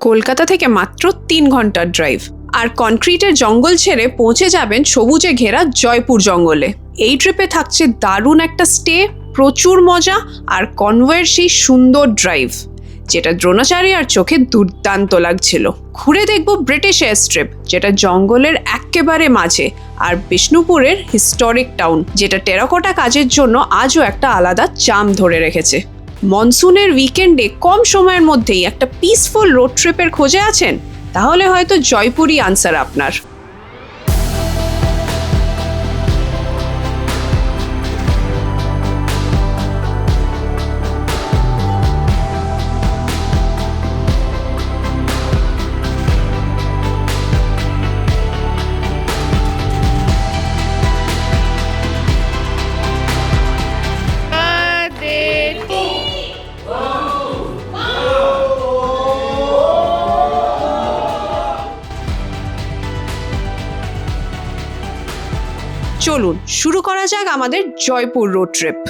কলকাতা থেকে মাত্র 3 ঘন্টার ড্রাইভ, আর কনক্রিটের জঙ্গল ছেড়ে পৌঁছে যাবেন সবুজে ঘেরা জয়পুর জঙ্গলে। এই ট্রিপে থাকছে দারুণ একটা স্টে, প্রচুর মজা আর কনভয়ের সেই সুন্দর ড্রাইভ, যেটা দ্রোণাচার্যার চোখে দুর্দান্ত লাগছিল। ঘুরে দেখব ব্রিটিশ এয়ার স্ট্রিপ, যেটা জঙ্গলের একেবারে মাঝে, আর বিষ্ণুপুরের হিস্টোরিক টাউন, যেটা টেরাকোটা কাজের জন্য আজও একটা আলাদা চাম ধরে রেখেছে। মনসুনের উইকেন্ডে কম সময়ের মধ্যেই একটা পিসফুল রোড ট্রিপের খোঁজে আছেন? তাহলে হয়তো জয়পুরই আনসার আপনার। চলুন শুরু করা যাক আমাদের Jaipur road trip.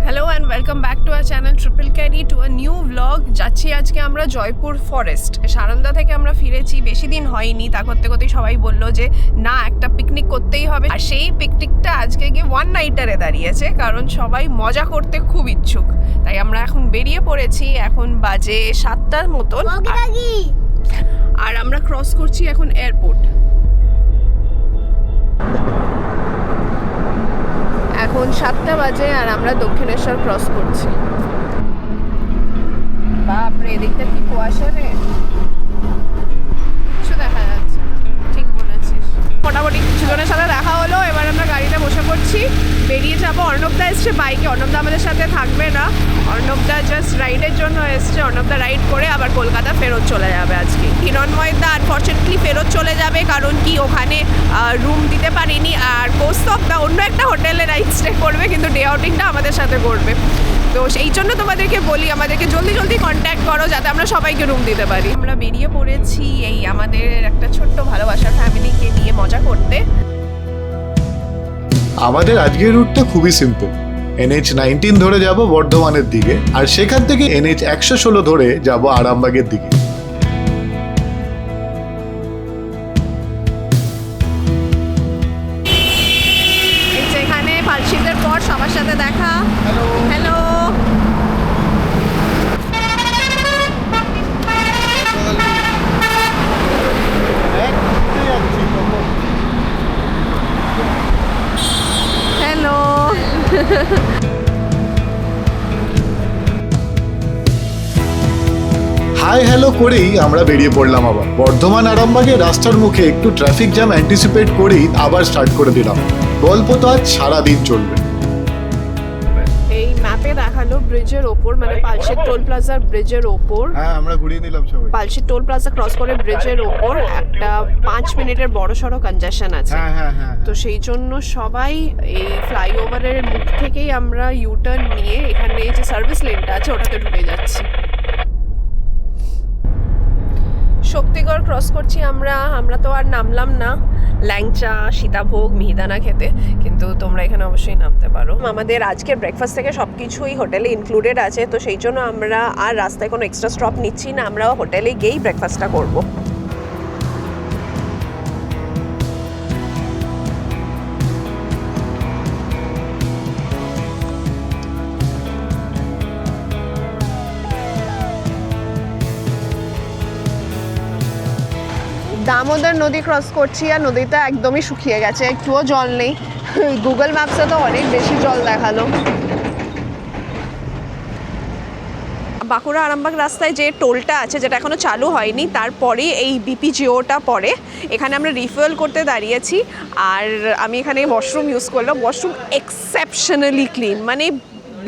Hello and welcome back to our channel triple carry to a new blog. যাচ্ছি আজকে আমরা জয়পুর ফরেস্ট। সারন্দা থেকে আমরা ফিরেছি, বেশি দিন হয়নি। তা করতে করতেই সবাই বললো যে না, একটা পিকনিক করতেই হবে। আর সেই পিকনিকটা আজকে গিয়ে ওয়ান নাইটারে দাঁড়িয়েছে, কারণ সবাই মজা করতে খুব ইচ্ছুক। তাই আমরা এখন বেরিয়ে পড়েছি। এখন বাজে 7টার মতন, আর আমরা ক্রস করছি এখন এয়ারপোর্ট। এখন 7টা বাজে আর আমরা দক্ষিণেশ্বর ক্রস করছি। বাপরে, এদিকটা কি কুয়াশা রে, কিছু দেখা যাচ্ছে না। ঠিক বলেছিস। মোটামুটি কিছুজনের সাথে দেখা হলো, এবার আমরা গাড়িতে বসে পড়ছি, বেরিয়ে যাবো। অর্ণবদা এসছে বাইকে, অর্ণবদা আমাদের সাথে থাকবে না। অর্ণবদা জাস্ট রাইডের জন্য এসছে। অর্ণবদা রাইড করে আবার কলকাতা ফেরত চলে যাবে আজকে। হিরণময়দা আনফর্চুনেটলি ফেরত চলে যাবে, কারণ কি ওখানে রুম দিতে পারিনি। আর কৌস্তবদা অন্য একটা হোটেলে নাইট স্টে করবে, কিন্তু ডে আউটিংটা আমাদের সাথে করবে। তো সেই জন্য তোমাদেরকে বলি, আমাদেরকে জলদি জলদি কন্ট্যাক্ট করো, যাতে আমরা সবাইকে রুম দিতে পারি। আমরা বেরিয়ে পড়েছি এই আমাদের একটা ছোট্ট ভালোবাসার ফ্যামিলিকে নিয়ে মজা করতে। আমাদের আজকের রুটটা খুবই সিম্পল। NH-19 ধরে যাব বর্ধমানের দিকে, আর সেখান থেকে NH-116 ধরে যাব আরামবাগের দিকে। এখানে পালশিদের পর সবার সাথে দেখা। Hello, hello. হাই হ্যালো করেই আমরা বেরিয়ে পড়লাম আবার বর্ধমান আরামবাগের রাস্তার মুখে। একটু ট্রাফিক জ্যাম অ্যান্টিসিপেট করেই আবার স্টার্ট করে দিলাম। গল্প তো আজ সারাদিন চলবে। এই ম্যাপে দেখালো ব্রিজের ওপর, মানে পালশির টোল প্লাজার ব্রিজের ওপর। হ্যাঁ, আমরা ঘুরিয়ে নিলাম সবাই। পালশির টোল প্লাজা ক্রস করে ব্রিজের ওপর একটা 5 মিনিটের বড় সড়ো কনজেশন আছে। তো সেই জন্য সবাই এই ফ্লাইওভারের মুখ থেকেই আমরা ইউটার্ন নিয়ে এখানে যে সার্ভিস লেনটা আছে ওটাতে ঢুকে যাচ্ছি। শক্তিগড় ক্রস করছি আমরা। আমরা তো আর নামলাম না ল্যাংচা, সীতাভোগ, মিহিদানা খেতে, কিন্তু তোমরা এখানে অবশ্যই নামতে পারো। আমাদের আজকের ব্রেকফাস্ট থেকে সব কিছুই হোটেলে ইনক্লুডেড আছে, তো সেই জন্য আমরা আর রাস্তায় কোনো এক্সট্রা স্টপ নিচ্ছি না। আমরা হোটেলে গিয়েই ব্রেকফাস্টটা করবো। দামোদর নদী ক্রস করছি, আর নদীটা একদমই শুকিয়ে গেছে, একটুও জল নেই। গুগল ম্যাপসে তো অনেক বেশি জল দেখালো। বাঁকুড়া আরামবাগ রাস্তায় যে টোলটা আছে, যেটা এখনো চালু হয়নি, তারপরে এই BPGOটা পড়ে। এখানে আমরা রিফুয়েল করতে দাঁড়িয়েছি, আর আমি এখানে ওয়াশরুম ইউজ করলাম। ওয়াশরুম এক্সেপশনালি ক্লিন, মানে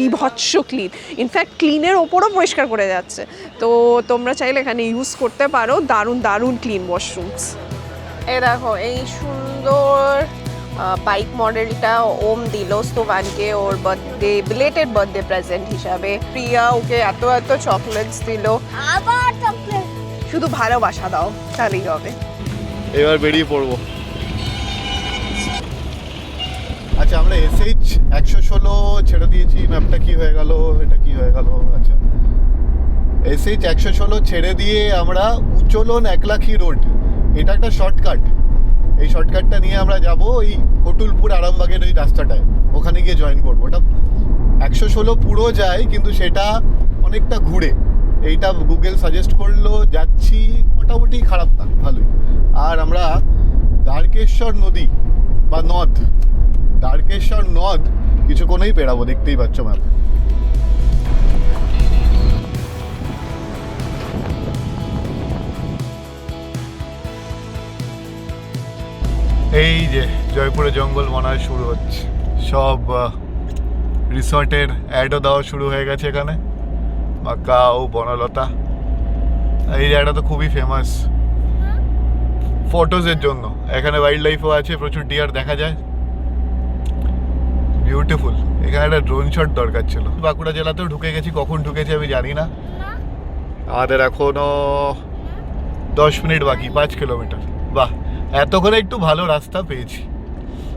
বিভৎস ক্লিন। ইনফ্যাক্ট ক্লিনের ওপরও পরিষ্কার করে যাচ্ছে। তো তোমরা চাইলে এখানে ইউজ করতে পারো, দারুণ দারুণ ক্লিন ওয়াশরুমস। এই দেখো, এই সুন্দর বাইক মডেলটা ওম দিল স্তোভানকে ওর বার্থডে, বিলেটেড বার্থডে প্রেজেন্ট হিসাবে। প্রিয়া ওকে এত এত চকলেটস দিল। আবার চকলেট, শুধু ভালোবাসা দাও তাহলেই হবে। এবার বেরিয়ে পড়বো। আচ্ছা, আমরা SH-116 ছেড়ে দিয়েছি। ম্যাপটা কি হয়ে গেল, এটা কি হয়ে গেল? আচ্ছা, SH 116 ছেড়ে দিয়ে আমরা উচ্চলন একলাখি রোড, এটা একটা শর্টকাট, এই শর্টকাটটা নিয়ে আমরা যাব ওই কটুলপুর আরামবাগের ওই রাস্তাটায়, ওখানে গিয়ে জয়েন করবো। ওটা 116 পুরো যায় কিন্তু সেটা অনেকটা ঘুরে, এইটা গুগল সাজেস্ট করলো, যাচ্ছি মোটামুটি খারাপ না, ভালোই। আর আমরা দ্বারকেশ্বর নদী বা নদ, দ্বারকেশ্বর নদ কিছুক্ষণেই পেরাবো, দেখতেই পাচ্ছ ম্যাম। এই যে জয়পুরে জঙ্গল মনে হয় শুরু হচ্ছে, সব রিসর্টের অ্যাডও দেওয়া শুরু হয়ে গেছে এখানে, মাকাও, বনলতা। এই জায়গাটা তো খুবই ফেমাস ফটোজের জন্য, এখানে ওয়াইল্ড লাইফও আছে, প্রচুর ডিয়ার দেখা যায়, বিউটিফুল। এখানে একটা ড্রোন শট দরকার ছিল। বাঁকুড়া জেলাতেও ঢুকে গেছি, কখন ঢুকেছি আমি জানি না। আমাদের এখনো 10 মিনিট বাকি, 5 কিলোমিটার। বাহ, এতক্ষণে একটু ভালো রাস্তা পেয়েছি,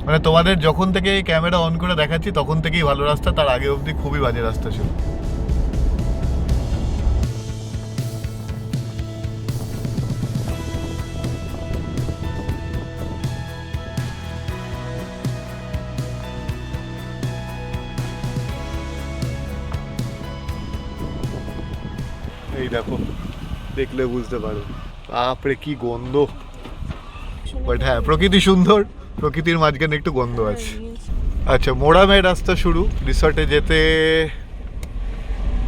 মানে তোমাদের যখন থেকে ক্যামেরা অন করে দেখাচ্ছি তখন থেকেই ভালো রাস্তা, তার আগে অবধি খুবই বাজে রাস্তা ছিল। এই দেখো, দেখলে বুঝতে পারো, বাপরে কি গন্ধ। বাট হ্যাঁ, প্রকৃতি সুন্দর, প্রকৃতির মাঝখানে একটু গন্ধ আছে। আচ্ছা, মোড়ামের রাস্তা শুরু, রিসর্টে যেতে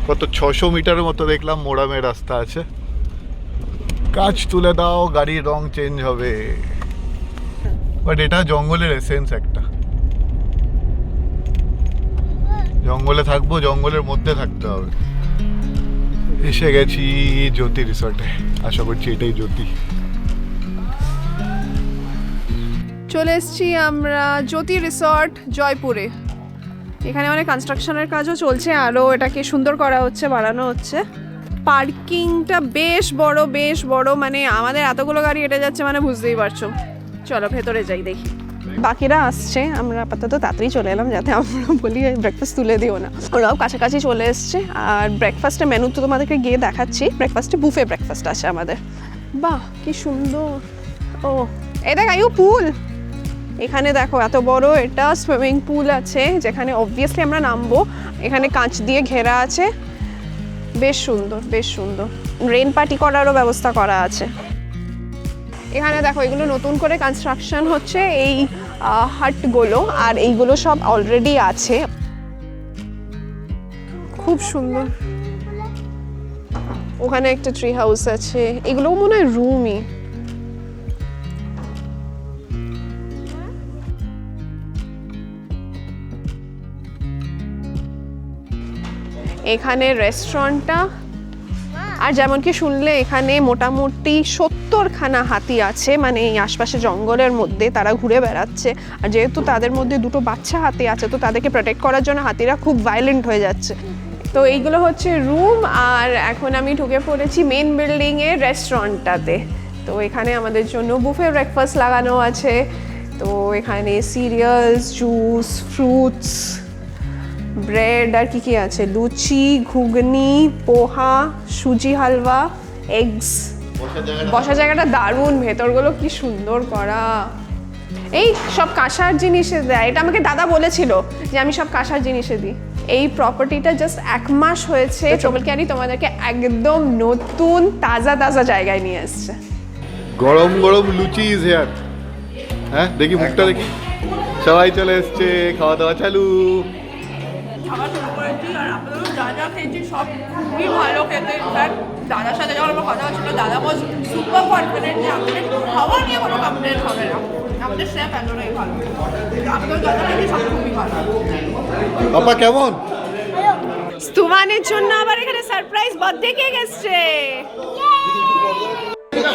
কত 600 মিটারের মতো দেখলাম মোড়ামের রাস্তা আছে। কাজ তুলে দাও, গাড়ির রং চেঞ্জ হবে। বাট এটা জঙ্গলের এসেন্স একটা, জঙ্গলে থাকবো, জঙ্গলের মধ্যে থাকতে হবে। এসে গেছি জ্যোতি রিসর্টে, আশা করছি এটাই জ্যোতি। চলে এসেছি আমরা জ্যোতি রিসর্ট জয়পুরে। এখানে অনেক কনস্ট্রাকশনের কাজও চলছে, আরও এটাকে সুন্দর করা হচ্ছে, বাড়ানো হচ্ছে। পার্কিংটা বেশ বড়, মানে আমাদের এতগুলো গাড়ি হেঁটে যাচ্ছে মানে বুঝতেই পারছো। চলো ভেতরে যাই, দেখি। বাকিরা আসছে, আমরা আপাতত তাড়াতাড়ি চলে এলাম যাতে আমরা বলি ব্রেকফাস্ট তুলে দিও না। ওরাও কাছাকাছি চলে এসছে। আর ব্রেকফাস্টের মেনু তো তোমাদেরকে গিয়ে দেখাচ্ছি। ব্রেকফাস্টে বুফে ব্রেকফাস্ট আছে আমাদের। বাহ কি সুন্দর। ও এই দেখ আয়ু, পুল। এখানে দেখো এত বড় এটা সুইমিং পুল আছে, যেখানে অবভিয়াসলি আমরা নামবো। এখানে কাঁচ দিয়ে ঘেরা আছে, বেশ সুন্দর। রেন পার্টি করারও ব্যবস্থা করা আছে। এখানে দেখো এগুলো নতুন করে কনস্ট্রাকশন হচ্ছে, এই হাটগুলো, আর এইগুলো সব অলরেডি আছে। খুব সুন্দর। ওখানে একটা ট্রি হাউস আছে, এগুলো মনে হয় রুমই। এখানে রেস্টুরেন্টটা, আর যেমন কি শুনলে এখানে মোটামুটি 70খানা হাতি আছে, মানে এই আশপাশে জঙ্গলের মধ্যে তারা ঘুরে বেড়াচ্ছে। আর যেহেতু তাদের মধ্যে 2টো বাচ্চা হাতি আছে, তো তাদেরকে প্রোটেক্ট করার জন্য হাতিরা খুব ভায়োলেন্ট হয়ে যাচ্ছে। তো এইগুলো হচ্ছে রুম, আর এখন আমি ঢুকে পড়েছি মেন বিল্ডিংয়ের রেস্টুরেন্টটাতে। তো এখানে আমাদের জন্য বুফে ব্রেকফাস্ট লাগানো আছে। তো এখানে সিরিয়ালস, জুস, ফ্রুটস, ব্রেড, আর কি আছে, লুচি, ঘুগনি, পোহা, সুজি হালুয়া, এগস। বসার জায়গাটা দারুণ, ভেতরগুলো কি সুন্দর করা। এই সব কাঁসার জিনিসে দেয়, এটা আমাকে দাদা বলেছিল যে আমি সব কাঁসার জিনিসে দিই। এই প্রপার্টিটা জাস্ট 1 মাস হয়েছে, ট্রাভেল ক্যারি তোমাদেরকে একদম নতুন তাজা জায়গায় নিয়ে আসছে। গরম লুচি ইজ হিয়ার। হ্যাঁ দেখি মুখটা দেখি, সবাই চলে এসছে, খাওয়া দাওয়া চালু। খাবার শুরু করেছি, আর আপনারা যা খেয়েছি সব খুবই ভালো খেতে। ইনফ্যাক্ট দাদার সাথে যখন আমার কথা হচ্ছিল, দাদা ওয়াজ সুপার কনফিডেন্ট যে আমাদের খাওয়া নিয়ে কোনো কমপ্লেন হবে না, আমাদের শেফ এতটাই ভালো। আপনার যা খেয়েছি সব খুবই ভালো। পাপা কেমন? স্তুমানের জন্য আবার এখানে সারপ্রাইজ বার্থডে কেক এসছে।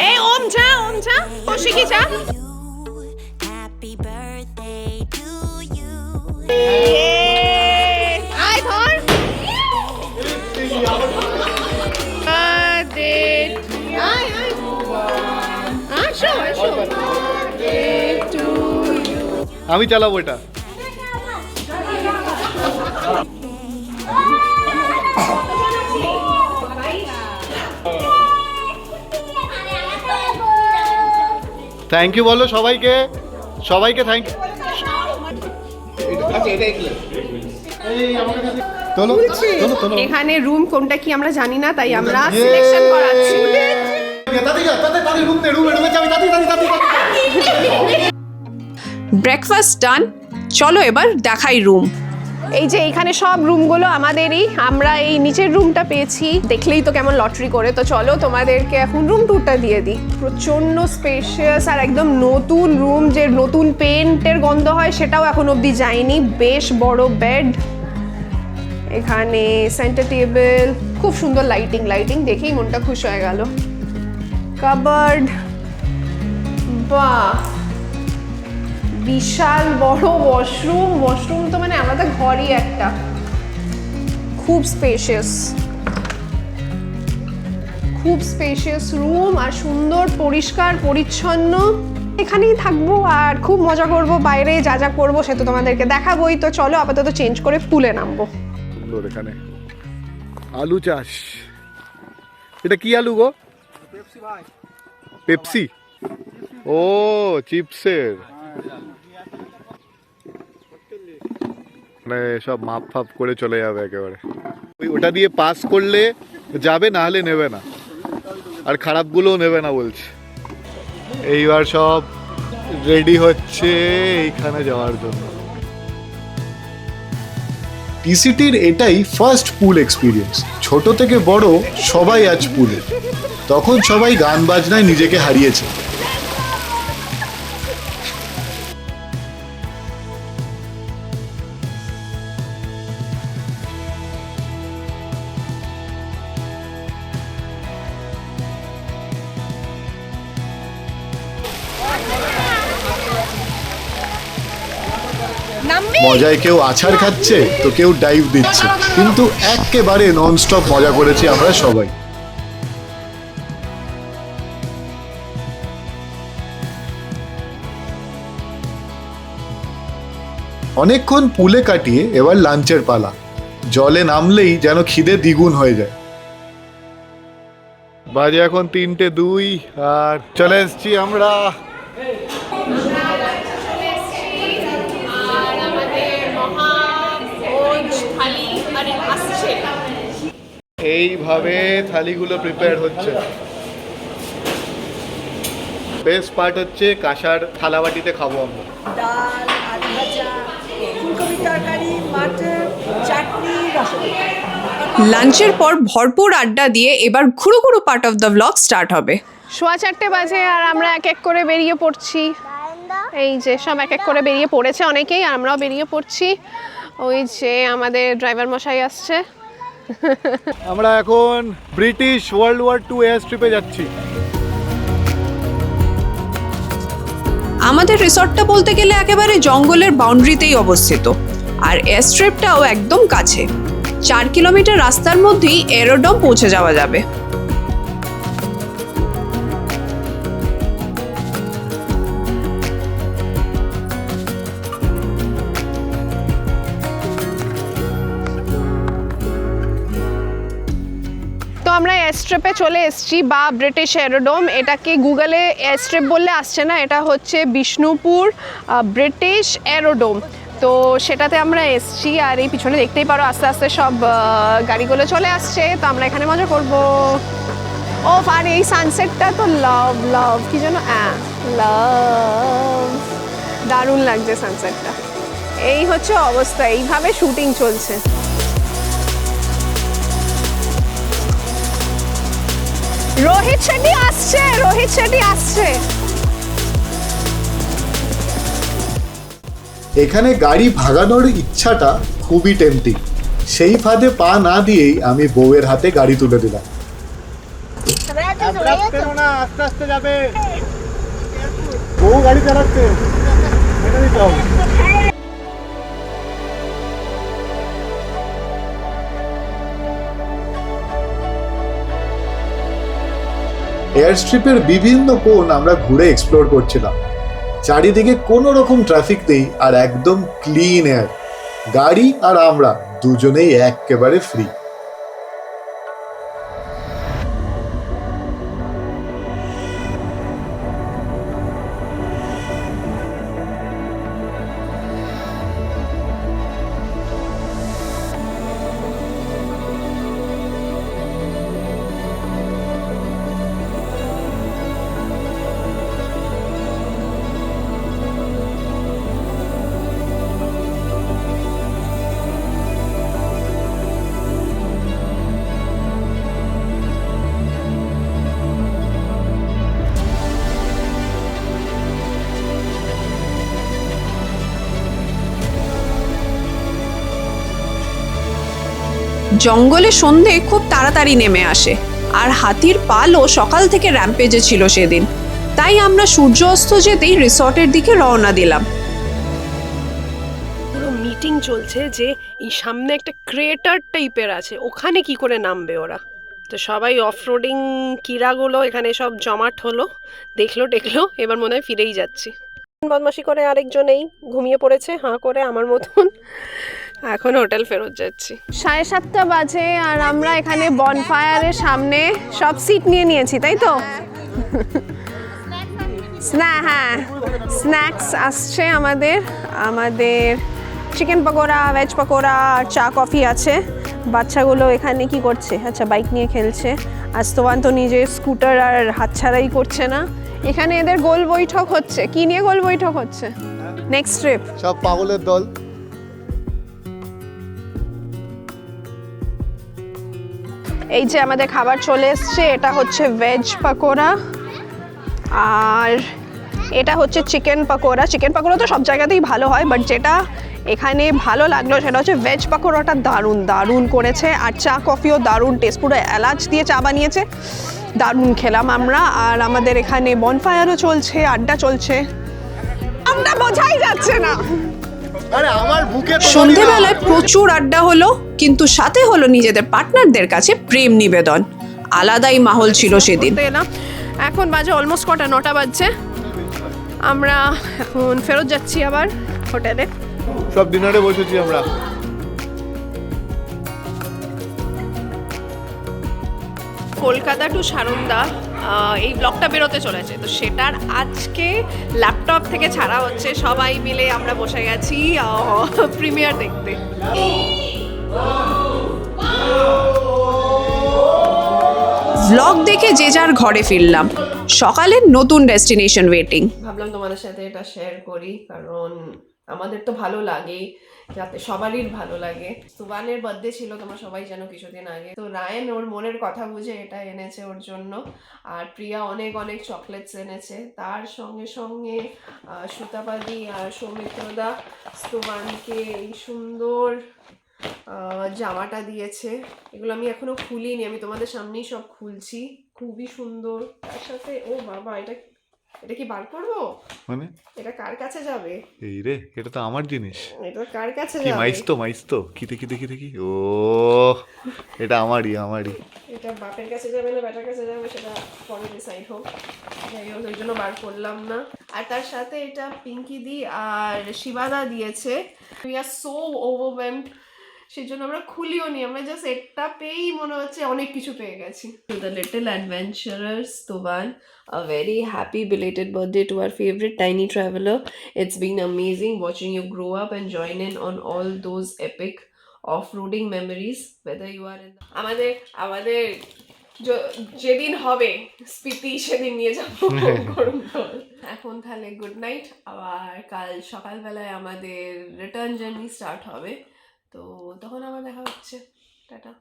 এই ওম যা শিখি যা। Happy birthday to you. আয় ধর। আমি চালাবো এটা। থ্যাংক ইউ বলো সবাইকে, সবাইকে থ্যাংক ইউ। চলো চলো চলো। এখানে রুম কোনটা কি আমরা জানি না, তাই আমরা সিলেকশন করাচ্ছি। ব্রেকফাস্ট ডান, চলো এবার দেখাই রুম। এই যে এইখানে সব রুমগুলো আমাদেরই, আমরা এই নিচের রুমটা পেয়েছি, দেখলেই তো কেমন লটারি করে। তো চলো তোমাদেরকে এখন রুম ট্যুরটা দিয়ে দিই। প্রচণ্ড স্পেশিয়াস আর একদম নতুন রুম, যে নতুন পেন্টের গন্ধ হয় সেটাও এখন অবধি যায়নি। বেশ বড় বেড, এখানে সেন্টার টেবিল, খুব সুন্দর লাইটিং, লাইটিং দেখেই মনটা খুশ হয়ে গেল। কাবার্ড, বাহ, বিশাল বড় ওয়াশরুম। ওয়াশরুম তো মানে আলাদা ঘরই একটা, খুব স্পেশিয়াস, খুব স্পেশিয়াস রুম আর সুন্দর পরিষ্কার পরিচ্ছন্ন। এখানেই থাকবো আর খুব মজা করব। বাইরে যা যা করবো সে তো তোমাদেরকে দেখাবোই। তো চলো আপাতত চেঞ্জ করে পুলে নামবো। এখানে আলু চাষ, এটা কি আলু গো? পেপসি। ও চিপসের, মানে সব মাপ ফাপ করে চলে যাবে একেবারে। ওটা দিয়ে পাস করলে যাবে, না হলে নেবে না, আর খারাপগুলোও নেবে না বলছে। এইবার সব রেডি হচ্ছে এইখানে যাওয়ার জন্য। টিসিটির এটাই ফার্স্ট পুল এক্সপিরিয়েন্স। ছোট থেকে বড় সবাই আজ পুলে। তখন সবাই গান বাজনায় নিজেকে হারিয়েছে। মজায় কেউ আছাড় খাচ্ছে তো কেউ ডাইভ দিচ্ছে, কিন্তু একেবারে ননস্টপ মজা করেছি আমরা সবাই। অনেকক্ষণ পুলে কাটিয়ে এবার লাঞ্চের পালা। জলে নামলেই যেন খিদে দ্বিগুণ হয়ে যায়। বাজে এখন 3:02 আর চলে এসছি আমরা। এইভাবে থালিগুলো প্রিপেয়ার হচ্ছে। বেস্ট পার্ট হচ্ছে কাঁসার থালাবাটিতে খাবো আমরা। ডাল, আলু ভাজা, ফুলকপির তরকারি, মাটন, চাটনি, রসগোল্লা। লাঞ্চের পর ভরপুর আড্ডা দিয়ে এবার ঘুরু ঘুরু part of the blog start হবে। 4:15 বাজে আর আমরা এক এক করে বেরিয়ে পড়ছি। এই যে সব এক এক করে বেরিয়ে পড়েছে অনেকেই, আর আমরাও বেরিয়ে পড়ছি। ওই যে আমাদের ড্রাইভার মশাই আসছে। আমরা এখন ব্রিটিশ ওয়ার্ল্ড ওয়ার 2 এয়ার স্ট্রিপে যাচ্ছি। আমাদের রিসর্টটা বলতে গেলে একেবারে জঙ্গলের বাউন্ডারিতেই অবস্থিত, আর এয়ার স্ট্রিপটাও একদম কাছে। 4 কিলোমিটার রাস্তার মধ্যেই এরোড্রোম পৌঁছে যাওয়া যাবে। তো আমরা এয়ারস্ট্রিপে চলে এসেছি, বা ব্রিটিশ এরোড্রোম। এটাকে গুগলে এয়ারস্ট্রিপ বললে আসছে না, এটা হচ্ছে বিষ্ণুপুর ব্রিটিশ এরোড্রোম। তো সেটাতে আমরা এসেছি, আর এই পিছনে দেখতেই পারো আস্তে আস্তে সব গাড়িগুলো চলে আসছে। তো আমরা এখানে মজা করব। ও আর এই সানসেটটা তো লাভ লাভ, কি যেন লাভ, দারুণ লাগছে সানসেটটা। এই হচ্ছে অবস্থা, এইভাবে শুটিং চলছে। রোহিত শেট্টি আসছে, রোহিত শেট্টি আসছে। এখানে গাড়ি ভাগানোর ইচ্ছাটা খুবই টেম্পটিং। সেই ফাঁদে পা না দিয়েই আমি বউয়ের হাতে গাড়ি তুলে দিলাম। আস্তে আস্তে যাবে, বউ গাড়ি চালাচ্ছে, এটা দিতে হবে। এয়ার স্ট্রিপের বিভিন্ন কোণ আমরা ঘুরে এক্সপ্লোর করছিলাম। চারিদিকে কোনো রকম ট্রাফিক নেই আর একদম ক্লিন এয়ার। গাড়ি আর আমরা দুজনেই একেবারে ফ্রি। জঙ্গলে সন্ধে খুব তাড়াতাড়ি নেমে আসে, আর হাতির পালও সকাল থেকে র্যাম্পেজে ছিল সেদিন। তাই আমরা সূর্য অস্ত যেতেই রিসর্টের দিকে রওনা দিলাম। পুরো মিটিং চলছে যে এই সামনে একটা ক্রেটার টাইপের আছে, ওখানে কি করে নামবে ওরা। তো সবাই অফরোডিং কিরাগুলো এখানে সব জমাট হলো, দেখলো, এবার মনে হয় ফিরেই যাচ্ছি। বদমাশি করে আরেকজনেই ঘুমিয়ে পড়েছে হাঁ করে আমার মতন। এখন হোটেল ফেরত যাচ্ছি। 7:30 বাজে আর আমরা এখানে বনফায়ারের সামনে সব সিট নিয়ে নিয়েছি, তাই তো? হ্যাঁ, স্ন্যাক্স আসছে আমাদের চিকেন পকোড়া, ভেজ পকোড়া আর চা কফি আছে। বাচ্চাগুলো এখানে কি করছে? আচ্ছা, বাইক নিয়ে খেলছে। আস্তবান তো নিজে স্কুটার আর হাতছাড়াই করছে না। এখানে এদের গোল বৈঠক হচ্ছে। কি নিয়ে গোল বৈঠক হচ্ছে? Next trip. সব পাগলের দল। এই যে আমাদের খাবার চলে এসছে, এটা হচ্ছে ভেজ পকোড়া আর এটা হচ্ছে চিকেন পকোড়া। চিকেন পকোড়া তো সব জায়গাতেই ভালো হয়, বাট যেটা এখানে ভালো লাগলো সেটা হচ্ছে ভেজ পকোড়াটা দারুণ করেছে, আর চা কফিও দারুণ টেস্ট, পুরো এলাচ দিয়ে চা বানিয়েছে, দারুণ খেলাম আমরা। আর আমাদের এখানে বনফায়ারও চলছে, আড্ডা চলছে, আড্ডা বোঝাই যাচ্ছে না। আরে আমার বুকে তো সন্ধেবেলায় প্রচুর আড্ডা হলো, কিন্তু সাথে হলো নিজেদের পার্টনারদের কাছে প্রেম নিবেদন। আলাদাই মাহল ছিল সেদিন। এখন বাজে অলমোস্ট কটা? 9টা বাজছে। আমরা এখন ফেরত যাচ্ছি আবার হোটেলে। সব ডিনারে বসেছি আমরা। কলকাতা টু সারন্দা এই ব্লগটা বেরোতে চলেছে, তো সেটার আজকে ল্যাপটপ থেকে ছাড়া হচ্ছে। সবাই মিলে আমরা বসে গেছি প্রিমিয়ার দেখতে। ব্লগ দেখে যে যার ঘরে ফিরলাম। সকালের নতুন ডেস্টিনেশন ওয়েটিং। ভাবলাম তোমাদের সাথে এটা শেয়ার করি, কারণ আমাদের তো ভালো লাগেই, যাতে সবারই ভালো লাগে। সুবানের বার্থডে ছিল, তোমরা সবাই জানো কিছুদিন আগে। তো রায়ন ওর মনের কথা বুঝে এটা এনেছে ওর জন্য, আর প্রিয়া অনেক চকলেটস এনেছে। তার সঙ্গে সুতাপাদি আর সৌমিত্রদা সুবানকে এই সুন্দর জামাটা দিয়েছে। এগুলো আমি এখনো খুলিনি, আমি তোমাদের সামনেই সব খুলছি। খুবই সুন্দর। তার সাথে ও বাবা, এটা কি বার করবো? মানে এটা কার কাছে যাবে? এই রে, এটা তো আমার জিনিস। এটা কার কাছে কি যাবে? মাইস তো কি দেখি ও, এটা আমারই। এটা বাপের কাছে যাবে না বেটার কাছে যাবে সেটা পরে ডিসাইড হোক। যাই হোক, ওই জন্য বার করলাম না। আর তার সাথে এটা পিঙ্কি দি আর শিবাদা দিয়েছে। উই আর সো ওভারওয়েলমড, সেজন্য আমরা খুলিও নি। আমরা জাস্ট এটা পেয়েই মনে হচ্ছে অনেক কিছু পেয়ে গেছি। To the little adventurers, Tuvan, a very happy belated birthday to our favorite tiny traveler. It's been amazing watching you grow up and join in on all those epic off-roading memories. Whether you are in আমাদের যেদিন হবে স্পিতি, সেদিন নিয়ে যাবো গরম জল। এখন তাহলে গুড নাইট। আবার কাল সকালবেলায় আমাদের রিটার্ন জার্নি স্টার্ট হবে, তো তখন আবার দেখা হচ্ছে। টাটা।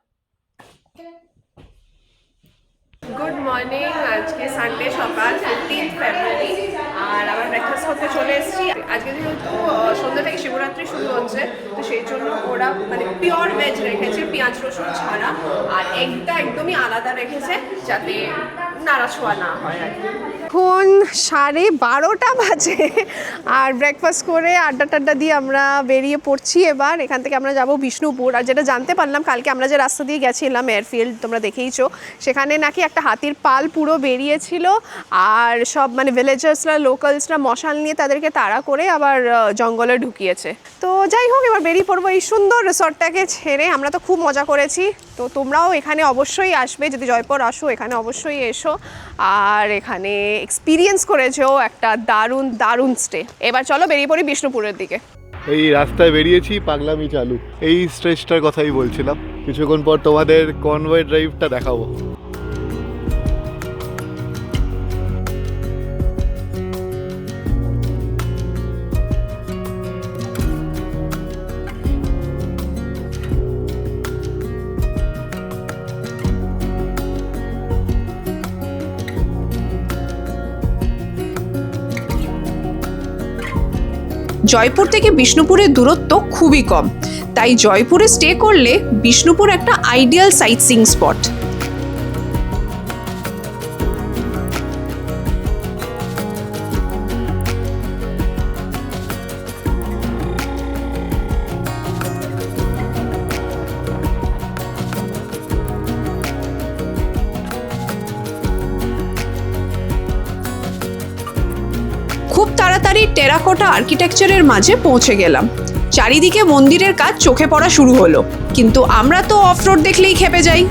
Good morning. আজকে সানডে সকাল 15 ফেব্রুয়ারি, আর আবার ব্রেকফাস্ট করতে চলে এসেছি। আজকে যেহেতু সন্ধ্যা থেকে শিবরাত্রি শুরু হচ্ছে, তো সেই জন্য ওরা মানে পিওর ভেজ রেখেছে, পেঁয়াজ রসুন ছাড়া, আর এগটা একদমই আলাদা রেখেছে যাতে নাড়াছোয়া না হয় আর কি। এখন 12:30 বাজে, আর ব্রেকফাস্ট করে আড্ডা টাড্ডা দিয়ে আমরা বেরিয়ে পড়ছি। এবার এখান থেকে আমরা যাব বিষ্ণুপুর। আর যেটা জানতে পারলাম, কালকে আমরা যে রাস্তা দিয়ে গেছিলাম এয়ারফিল্ড, তোমরা দেখেইছো, সেখানে নাকি একটা হাতির পাল পুরো বেরিয়েছিল, আর সব মানে ভিলেজার্সরা, লোকালসরা মশাল নিয়ে তাদেরকে তাড়া করে আবার জঙ্গলে ঢুকিয়েছে। তো যাই হোক, এবার বেরিয়ে পড়বো এই সুন্দর রিসর্টটাকে ছেড়ে। আমরা তো খুব মজা করেছি, তো তোমরাও এখানে অবশ্যই আসবে, যদি জয়পুর আসো এখানে অবশ্যই এসো, আর এখানে এক্সপিরিয়েন্স করেছো একটা দারুণ স্টে। এবার চলো বেরিয়ে পড়ি বিষ্ণুপুরের দিকে। এই রাস্তায় বেরিয়েছি, পাগলামি চালু। এই স্ট্রেচটার কথাই বলছিলাম, কিছুক্ষণ পর তোমাদের কনভয় ড্রাইভটা দেখাবো। জয়পুর থেকে বিষ্ণুপুরের দূরত্ব খুবই কম, তাই জয়পুরে স্টে করলে বিষ্ণুপুর একটা আইডিয়াল সাইট সিইং স্পট। খুব তাড়াতাড়ি টেরাকোটা আর্কিটেকচারের মাঝে পৌঁছে গেলাম। চারিদিকে মন্দিরের কাজ চোখে পড়া শুরু হলো, কিন্তু আমরা তো অফরোড দেখলেই খেপে যাই।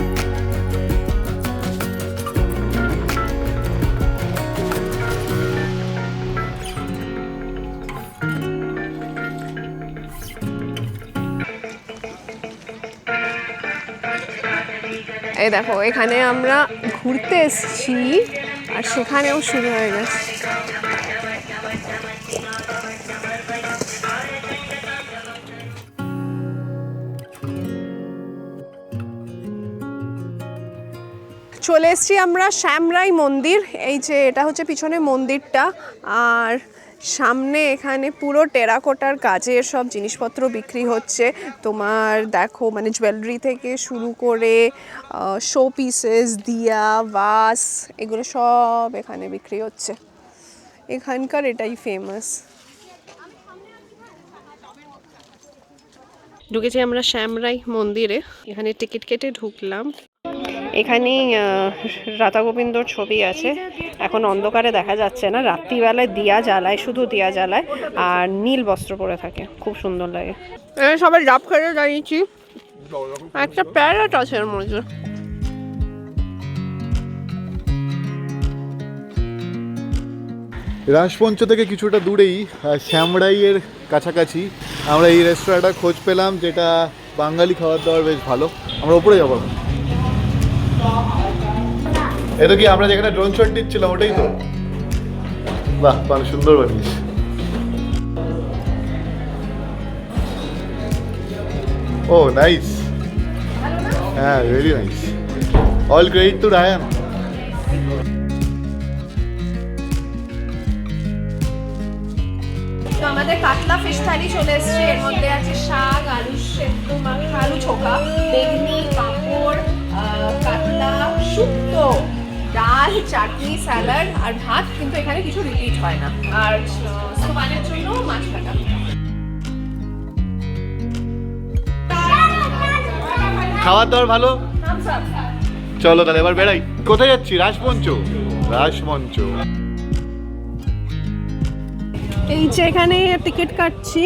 এই দেখো, এখানে আমরা ঘুরতে এসেছি আর সেখানেও শুরু হয়ে গেছে। চলে এসেছি আমরা শ্যামরাই মন্দির। এই যে এটা হচ্ছে পিছনে মন্দিরটা, আর সামনে এখানে পুরো টেরাকোটার কাজের সব জিনিসপত্র বিক্রি হচ্ছে। তোমার দেখো মানে জুয়েলারি থেকে শুরু করে শো পিসেস, দিয়া, ভাস, এগুলো সব এখানে বিক্রি হচ্ছে। এখানকার এটাই ফেমাস। ঢুকেছি আমরা শ্যামরাই মন্দিরে, এখানে টিকিট কেটে ঢুকলাম। এখানে রাধা গোবিন্দর ছবি আছে, এখন অন্ধকারে দেখা যাচ্ছে না, রাত্রিবেলায় দিয়া জ্বালায়, শুধু দিয়া জ্বালায় আর নীল বস্ত্র পরে থাকে, খুব সুন্দর লাগে। সবাই ডাব খেয়ে দাঁড়িয়েছি, একটা প্যারেট আছে এর মধ্যে। রাজপঞ্চ থেকে কিছুটা দূরেই শ্যামরাইয়ের কাছাকাছি আমরা এই রেস্তোরাঁটা খোঁজ পেলাম, যেটা বাঙালি খাবার দাবার বেশ ভালো। আমরা উপরে যাবো। এটা কি আমরা যেখানে ড্রোন শট দিচ্ছিলাম ওটাই তো? বাহ, ভালো সুন্দর বানিয়েছে। ও নাইস, হ্যাঁ very nice. All credit to Ryan. তো আমাদের কাতলা ফিশ থালি চলে এসছে। এর মধ্যে আছে শাক, আলু সেদ্ধ মাখা, আলু চোখা, বেগনি, পাঁপড়, কাতলা, শুক্তো, ডাল, চাটনি, স্যালাড আর ভাত, কিন্তু এখানে কিছু রিপিট হয় না। আর সোবানের জন্য মাছ কাটা। খাবার দাবার ভালো। চলো তাহলে এবার বেড়াই। কোথায় যাচ্ছি? রাজমঞ্চ। রাজমঞ্চ। এই যে এখানে টিকিট কাটছি,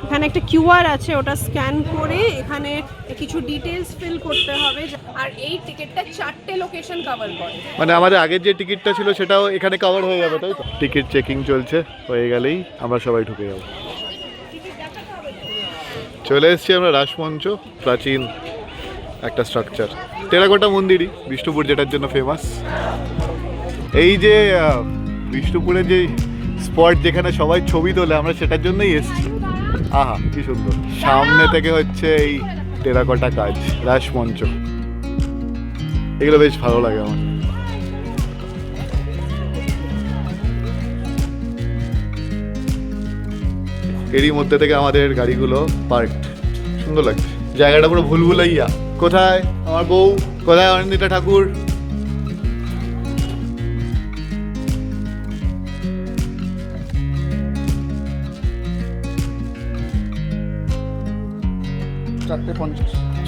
এখানে একটা কিউআর আছে, ওটা স্ক্যান করে এখানে কিছু ডিটেলস ফিল করতে হবে। আর এই টিকিটটা 4টে লোকেশন কভার করে। মানে আমাদের আগের যে টিকিটটা ছিল সেটাও এখানে কভার হয়ে যাবে, তাই তো? টিকিট চেকিং চলছে, হয়ে গেলেই আমরা সবাই ঢুকে যাব। চলে এসেছি আমরা রাজমঞ্চ, প্রাচীন একটা স্ট্রাকচার, টেরাকোটা মন্দিরই, বিষ্ণুপুর যেটার জন্য ফেমাস। এই যে বিষ্ণুপুরে যে স্পট যেখানে সবাই ছবি তোলে, আমরা সেটার জন্যই এসেছি। আহা কি সুন্দর, সামনে থেকে হচ্ছে এই টেরাকোটা কাজ, রাজমঞ্চ, এগুলো বেশ ভালো লাগে আমার। এরই মধ্যে থেকে আমাদের গাড়িগুলো পার্ক, সুন্দর লাগছে জায়গাটা, পুরো ভুলভুলাইয়া। কোথায় আমার বউ, কোথায় অনিন্দিতা ঠাকুর?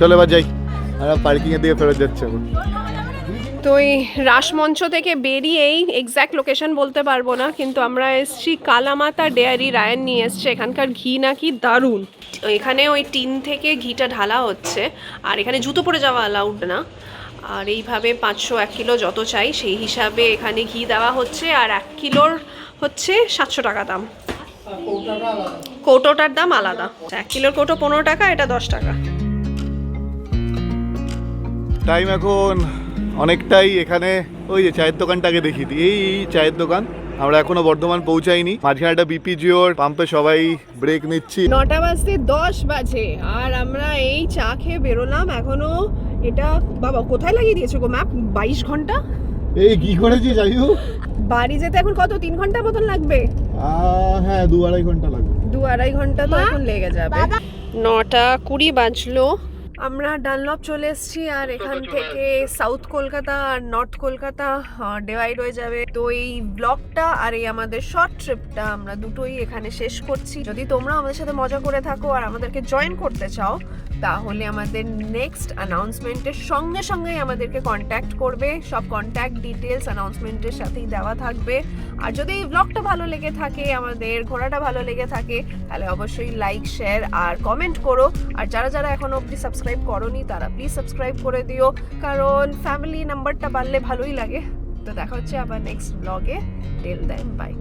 চলো এবার যাই, আমরা পার্কিং এর দিকে ফেরত যাচ্ছে এখন। তো এই রাসমঞ্চ থেকে বেরিয়েই এক্স্যাক্ট লোকেশন বলতে পারবো না, কিন্তু আমরা এসছি কালামাতা ডেয়ারি। রায়ান নিয়ে এসছে, এখানকার ঘি নাকি দারুণ। এখানে ওই টিন থেকে ঘিটা ঢালা হচ্ছে, আর এখানে জুতো পরে যাওয়া অ্যালাউড না। আর এইভাবে 500-1 কিলো যত চাই সেই হিসাবে এখানে ঘি দেওয়া হচ্ছে। আর 1 কিলোর হচ্ছে 700 টাকা দাম, কৌটোটার দাম আলাদা। 1 কিলোর কৌটো 15 টাকা, এটা 10 টাকা। টাইম এখন অনেকটাই। এখানে ওই যে চায়ের দোকানটা আগে দেখিয়ে দিই, এই চায়ের দোকান। আমরা এখনো বর্ধমান পৌঁছাইনি, মাঝখানে একটা বিপিজিওর পাম্পে সবাই ব্রেক নিচ্ছি। 9টা বাজতে 10 বাজে আর আমরা এই চা খেয়ে বেরোলাম। এখনো এটা বাবা কোথায় লাগিয়ে দিয়েছো গো ম্যাপ? 22 ঘন্টা। এই কি করেছি যাই হোক, বাড়ি যেতে এখন কত 3 ঘন্টা মতন লাগবে? হ্যাঁ 2-2.5 ঘন্টা লাগবে। 2-2.5 ঘন্টা তো এখন লেগে যাবে। 9:20 বাজলো। আমরা ডানলপ চলে এসেছি আর এখান থেকে সাউথ কলকাতা আর নর্থ কলকাতা ডিভাইড হয়ে যাবে। তো এই ব্লগটা আর এই আমাদের শর্ট ট্রিপটা আমরা দুটোই এখানে শেষ করছি। যদি তোমরা আমাদের সাথে মজা করে থাকো আর আমাদেরকে জয়েন করতে চাও তাহলে আমাদের নেক্সট অ্যানাউন্সমেন্টের সঙ্গে সঙ্গেই আমাদেরকে কন্ট্যাক্ট করবে। সব কন্ট্যাক্ট ডিটেলস অ্যানাউন্সমেন্টের সাথেই দেওয়া থাকবে। আর যদি এই ব্লগটা ভালো লেগে থাকে, আমাদের ঘোরাটা ভালো লেগে থাকে, তাহলে অবশ্যই লাইক, শেয়ার আর কমেন্ট করো। আর যারা যারা এখনো অবধি সাবস্ক্রাইব করোনি তারা প্লিজ সাবস্ক্রাইব করে দিও, কারণ ফ্যামিলি নাম্বারটা বাড়লে ভালোই লাগে। তো দেখা হচ্ছে আবার নেক্সট ব্লগে। Till then by.